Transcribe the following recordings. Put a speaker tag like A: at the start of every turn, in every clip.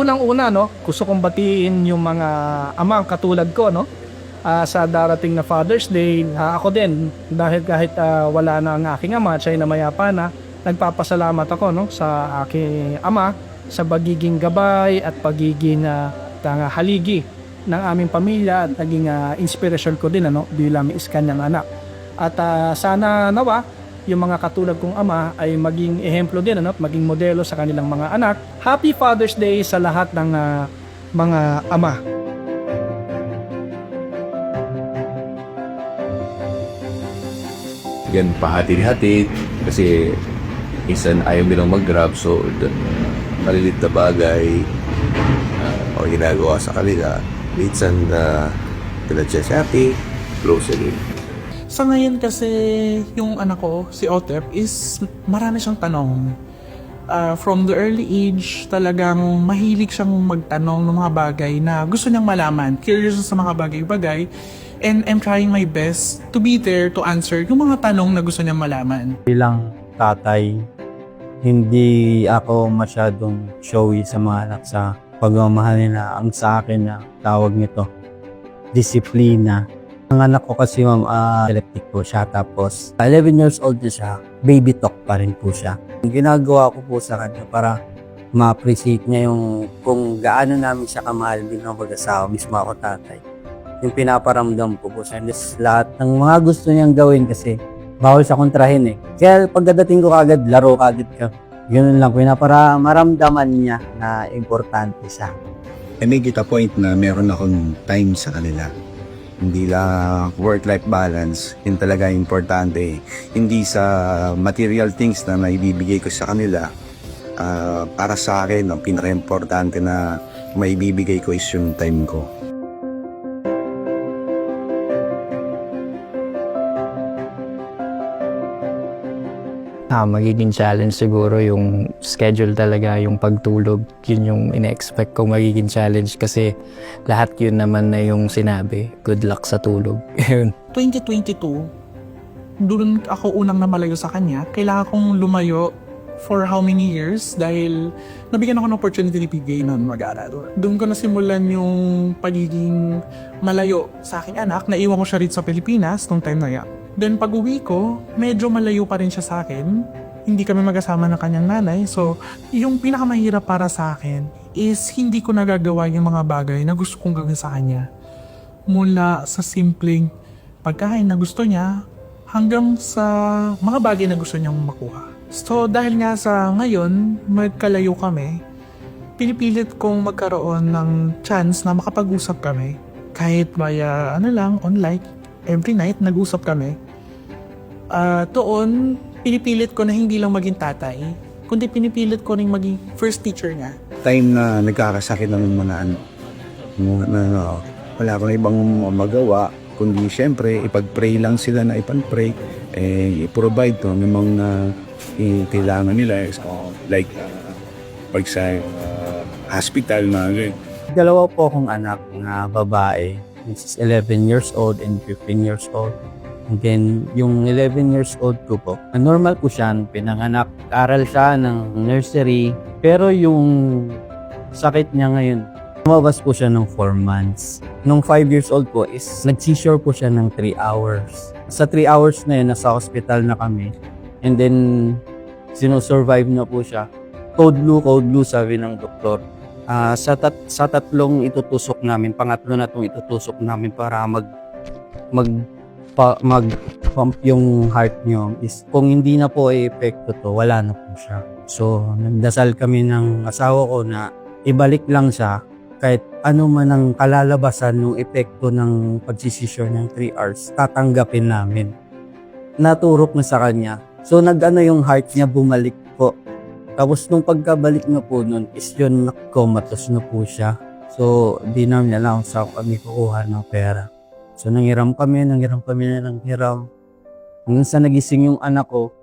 A: unang-una, no, gusto kong batiin yung mga amang katulad ko, no, sa darating na Father's Day. Ako din, dahil kahit wala na ang aking ama, siya'y namayapa na, nagpapasalamat ako, no, sa aking ama sa pagiging gabay at pagiging haligi ng aming pamilya at naging inspirasyon ko din, ano, bilang is kanyang anak. At sana nawa yung mga katulad kong ama ay maging ehemplo din, ano, maging modelo sa kanilang mga anak. Happy Father's Day sa lahat ng mga ama.
B: Yan, pahatid-hatid kasi minsan ayaw nilang mag-grab, so malilit na bagay o ginagawa sa kanila. Minsan pinag-chat-chatting, grocery.
C: Sa ngayon kasi, yung anak ko, si Otep, is marami siyang tanong. From the early age, talagang mahilig siyang magtanong ng mga bagay na gusto niyang malaman. Curious sa mga bagay-bagay. And I'm trying my best to be there to answer yung mga tanong na gusto niyang malaman.
D: Bilang tatay, hindi ako masyadong showy sa mga anak sa pagmamahal nila. Ang sa akin na tawag nito, disiplina. Ang anak ko kasi epileptic po siya, tapos 11 years old na siya, baby talk pa rin po siya. Ang ginagawa ko po sa kanya para ma-appreciate niya yung kung gaano namin siya kamahal bilang mag-asawa, mismo ako tatay. Yung pinaparamdam ko po sa lahat ng mga gusto niyang gawin kasi bawal sa kontrahin eh. Kaya pagdating ko kagad, laro kagad ka. Ganun lang, para maramdaman niya na importante siya.
E: I make it a point na meron akong time sa kanila. Hindi lang work-life balance, yun talaga importante. Hindi sa material things na maibibigay ko sa kanila. Para sa akin, ang pinaka-importante na maibibigay ko is yung time ko.
F: Magiging challenge siguro yung schedule talaga, yung pagtulog. Yun yung ina-expect ko magiging challenge kasi lahat yun naman na yung sinabi. Good luck sa tulog.
C: 2022, doon ako unang namalayo sa kanya. Kailangan kong lumayo for how many years dahil nabigyan ako ng opportunity ni PJ na mag-aaral. Doon ko nasimulan yung pagiging malayo sa aking anak. Naiwan ko siya rito sa Pilipinas nung time na yan. Then pag uwi ko, medyo malayo pa rin siya sa akin. Hindi kami magkasama ng kanyang nanay. So, yung pinakamahirap para sa akin is hindi ko nagagawa yung mga bagay na gusto kong gawin sa kanya. Mula sa simpleng pagkain na gusto niya hanggang sa mga bagay na gusto niyang makuha. So, dahil nga sa ngayon, magkalayo kami, pinipilit kong magkaroon ng chance na makapag-usap kami. Kahit via online, every night nag-usap kami. Doon, pinipilit ko na hindi lang maging tatay, kundi pinipilit ko rin maging first teacher niya.
E: Time na nagkakasakit ng mga wala akong ibang magawa, kundi syempre ipag-pray lang sila na ipan-pray, i-provide to ng mga kailangan nila, like pag sa hospital na
D: Dalawa po akong anak na babae, which is 11 years old and 15 years old. And then, yung 11 years old ko po, normal po siya, pinanganak, aral siya ng nursery, pero yung sakit niya ngayon, lumabas po siya ng 4 months. Nung 5 years old po is nag-seizure po siya ng 3 hours. Sa 3 hours na yun, nasa hospital na kami. And then, sinosurvive na po siya. Code blue, sabi ng doktor. Sa tatlong itutusok namin, pangatlo na itong itutusok namin para mag-pump yung heart nyo is kung hindi na po epekto to, wala na po siya. So, nagdasal kami ng asawa ko na ibalik lang siya kahit ano man ang kalalabasan ng epekto ng pagsisisure ng 3 hours, tatanggapin namin. Naturok na sa kanya. So, yung heart niya bumalik po. Tapos, nung pagkabalik na po nun, is yun, comatose na po siya. So, di namin alam saan kami kukuha ng pera. So, nanghiram kami. Hanggang sa nagising yung anak ko,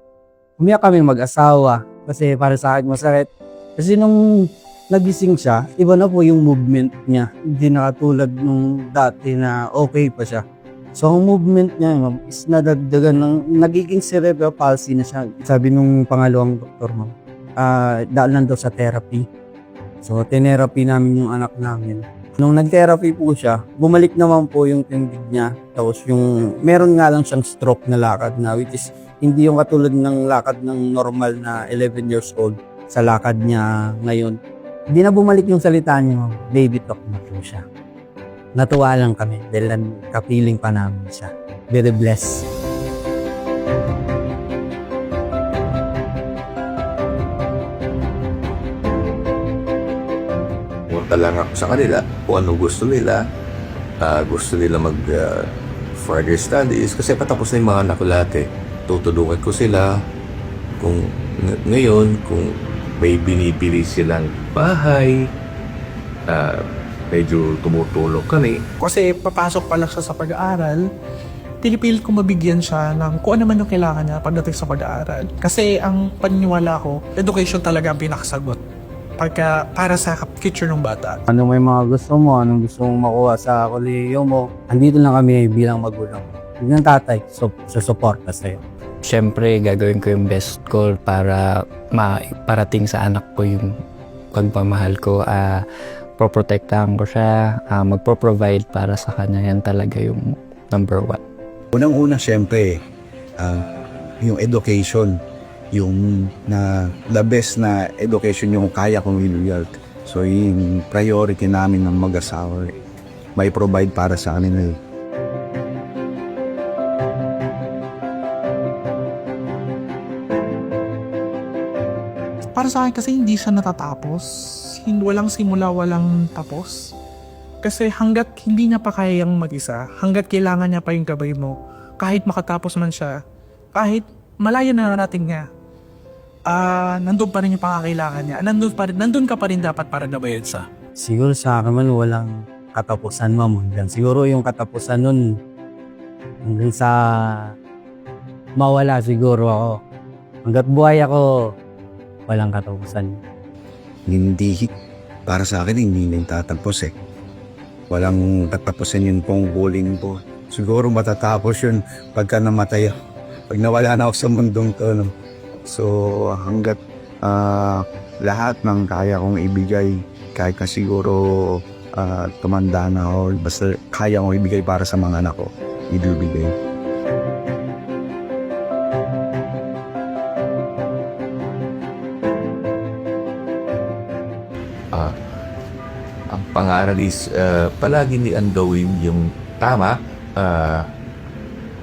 D: umiyak kami mag-asawa. Kasi para sa akin masakit. Kasi nung nagising siya, iba na po yung movement niya. Hindi na katulad nung dati na okay pa siya. So, ang movement niya is nadagdagan ng nagiging cerebral palsy na siya. Sabi nung pangalawang doktor, daan lang daw sa therapy. So, tinerapi namin yung anak namin. Nung nag-therapy po siya, bumalik naman po yung tindig niya. Tapos yung, meron nga lang siyang stroke na lakad na, which is hindi yung katulad ng lakad ng normal na 11 years old sa lakad niya ngayon. Hindi na bumalik yung salita niya, baby talk na po siya. Natuwa lang kami dahil kapiling pa namin siya. Very blessed.
B: Punta lang ako sa kanila kung ano gusto nila. Gusto nila mag further studies kasi patapos na yung mga anak ko lahat eh. Tutulungan ko sila kung ngayon kung may binibili silang bahay, medyo tumutulong kami.
C: Kasi papasok pa lang siya sa pag-aaral, pinipilit ko mabigyan siya ng kung ano man yung kailangan niya pagdating sa pag-aaral. Kasi ang paniniwala ko, education talaga ang pinakasagot para sa future ng bata.
D: Ano may mga gusto mo, anong gusto mong makuha sa kolehiyo mo, andito lang kami bilang magulang. Yung tatay, susuporta sa'yo.
F: Siyempre, gagawin ko yung best ko para parating sa anak ko yung pagmamahal ko. Poprotektahan ko siya, magpo-provide para sa kanya. Yan talaga yung number one.
E: Unang-una, syempre, yung education, yung the best na education yung kaya kong ibigay. So, yung priority namin ng mag-asawa, may provide para sa kanila.
C: Para sa akin kasi hindi siya natatapos. Walang simula, walang tapos. Kasi hanggat hindi niya pa kayang mag-isa, hanggat kailangan niya pa yung gabay mo, kahit makatapos man siya, kahit malayo na natin nga, nandun pa rin yung pangakailangan niya. Nandun ka pa rin dapat para gabayan siya.
D: Siguro sa akin man walang katapusan, ma'am. Siguro yung katapusan nun, hanggang sa mawala siguro ako. Hanggat buhay ako, walang katapusan.
E: Hindi, para sa akin, hindi na yung tatapos eh. Walang tatapusin yun pong bullying po. Siguro matatapos yun pagka namatay ako. Pag nawala na ako sa mundong to. No? So, hanggat lahat ng kaya kong ibigay, kahit na siguro tumanda na ako, basta kaya kong ibigay para sa mga anak ko, ibibigay.
B: Ang pangaral is palagi nilang gawin yung tama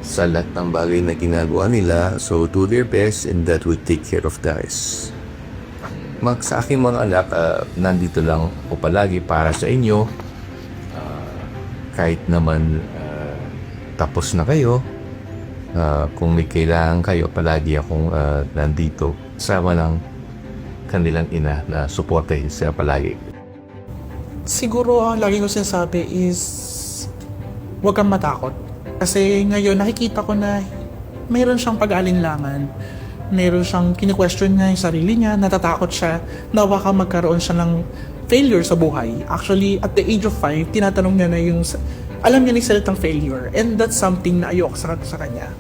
B: sa lahat ng bagay na ginagawa nila. So, do their best and that will take care of the rest. Sa aking mga anak, nandito lang ako palagi para sa inyo. Kahit naman tapos na kayo, kung may kailangan kayo, palagi akong nandito. Sama ng kanilang ina na supportahin siya palagi.
C: Siguro ang lagi ko sinasabi is huwag kang matakot. Kasi ngayon nakikita ko na mayroon siyang pag-alinlangan. Mayroon siyang kini-question niya yung sarili niya, natatakot siya na baka magkaroon siya ng failure sa buhay. Actually, at the age of 5, tinatanong niya na yung, alam niya na yung salitang failure. And that's something na ayoko sa kanya.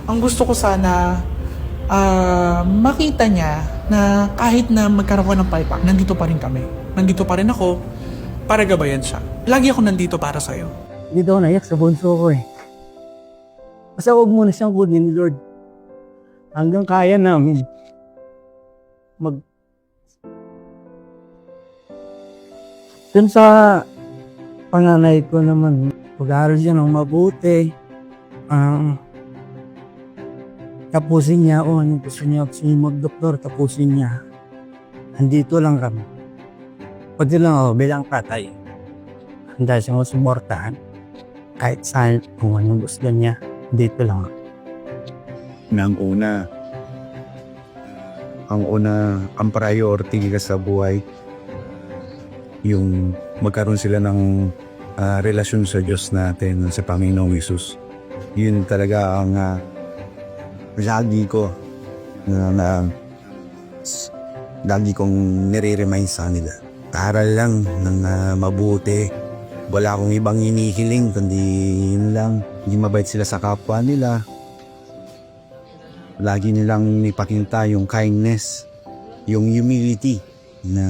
C: Ang gusto ko sana, makita niya na kahit na magkaroon ng palpak, nandito pa rin kami. Nandito pa rin ako para gabayan siya. Lagi ako nandito para sa'yo.
D: Hindi daw naiyak sa bunso ko eh. Basta huwag muna siyang kunin ni Lord. Hanggang kaya namin Dun sa panganay ko naman, pag-aaral siya ng mabuti. Tapusin niya, ano gusto niya mag-doktor, tapusin niya. Andito lang kami. Pwede lang ako bilang tatay. Handa siyang sumuportahan. Kahit saan, kung anong gusto niya, dito lang ako.
E: Ang priority ka sa buhay, yung magkaroon sila ng relasyon sa Diyos natin, sa Panginoong Hesus. Yun talaga ang lagi kong nire-remind sa nila. Aral lang ng mabuti. Wala akong ibang hinihiling, kundi yun lang. Hindi mabait sila sa kapwa nila. Lagi nilang ipakita yung kindness, yung humility na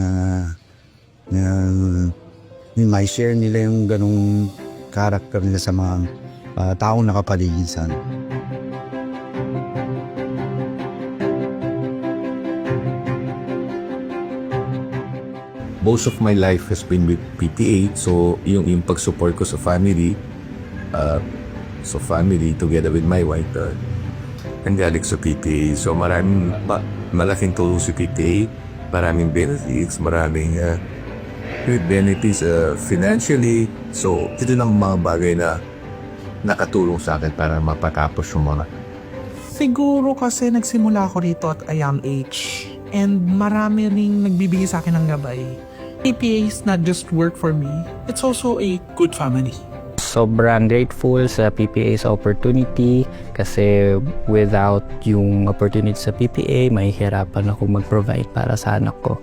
E: May share nila yung ganong character nila sa mga taong nakapaligid sa amin.
B: Most of my life has been with PTA, so yung pag-support ko sa family, together with my wife, nanggaling sa PTA. So malaking tulong si PTA, maraming benefits, maraming benefits financially. So ito lang mga bagay na nakatulong sa akin para mapatapos yung mga.
C: Siguro kasi nagsimula ako rito at a young age. And marami ring nagbibigay sa akin ng gabay. PPA is not just work for me, it's also a good family.
F: Sobrang grateful sa PPA's opportunity kasi without yung opportunity sa PPA, mahihirapan ako mag-provide para sa anak ko.